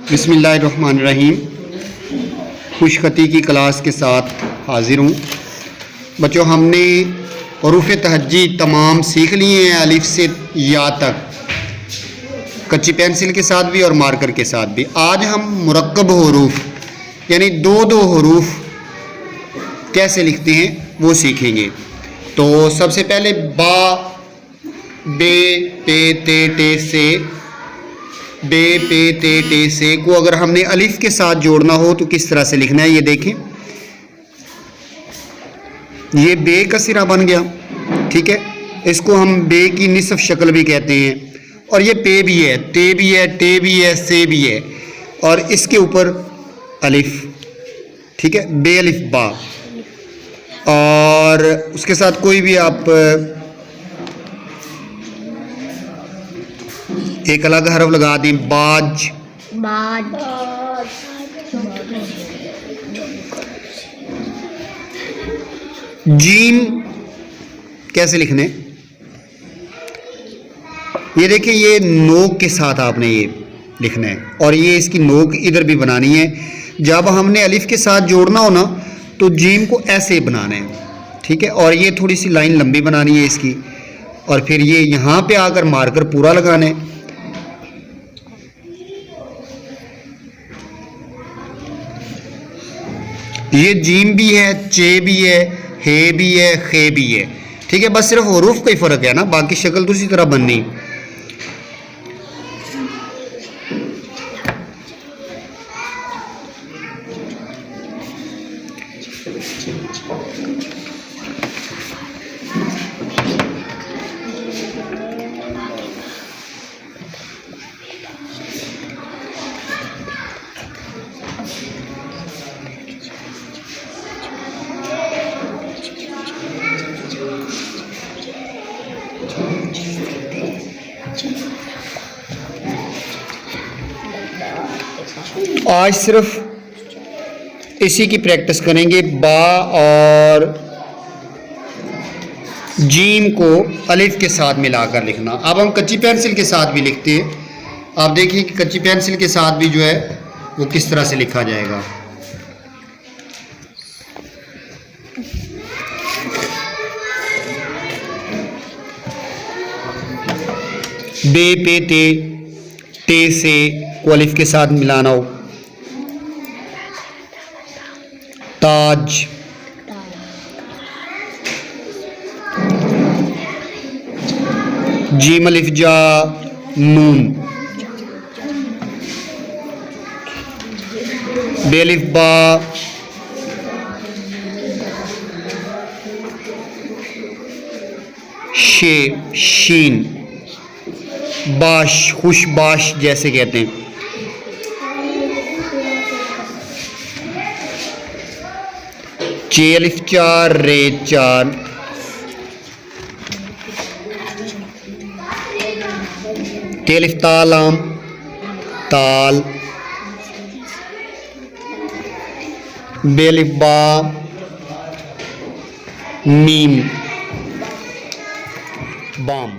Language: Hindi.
बिस्मिल्लाहिर्रहमानिर्रहीम। खुशखती की क्लास के साथ हाज़िर हूँ। बच्चों, हमने हरूफ तहज्जी तमाम सीख लिए हैं, अलिफ से या तक, कच्ची पेंसिल के साथ भी और मार्कर के साथ भी। आज हम मुरक्कब हरूफ यानी दो दो हरूफ कैसे लिखते हैं वो सीखेंगे। तो सबसे पहले बा, बे, पे, ते से, बे, पे, ते से को अगर हमने अलिफ के साथ जोड़ना हो तो किस तरह से लिखना है, ये देखें। ये बे का सिरा बन गया, ठीक है। इसको हम बे की निसफ शक्ल भी कहते हैं। और ये पे भी है, ते भी है, टे भी है, से भी है, और इसके ऊपर अलिफ, ठीक है, बे अलिफ बा। और उसके साथ कोई भी आप एक अलग हरफ लगा दें, बाज, बाज, जीम कैसे लिखने, ये देखिए, ये नोक के साथ आपने ये लिखना है, और ये इसकी नोक इधर भी बनानी है। जब हमने अलिफ के साथ जोड़ना हो ना तो जीम को ऐसे बनाना है, ठीक है। और ये थोड़ी सी लाइन लंबी बनानी है इसकी, और फिर ये यहाँ पे आकर मार्कर पूरा लगाना है। ये जीम भी है, चे भी है, हे भी है, खे भी है, ठीक है। बस सिर्फ हरूफ का ही फर्क है ना, बाकी शक्ल तो उसी तरह बननी। आज सिर्फ इसी की प्रैक्टिस करेंगे, बा और जीम को अलिफ के साथ मिलाकर लिखना। अब हम कच्ची पेंसिल के साथ भी लिखते हैं। आप देखिए कि कच्ची पेंसिल के साथ भी जो है वो किस तरह से लिखा जाएगा। बे, पे, ते से को अलिफ के साथ मिलाना हो। ताज, जीम अलिफ जा नून, बे अलिफ बा, शे शीन, बाश खुश बाश जैसे कहते हैं। चे अलिफ चार, रे चार, ते अलिफ तालाम, ताल, बे अलिफ बा, मीम, बाम।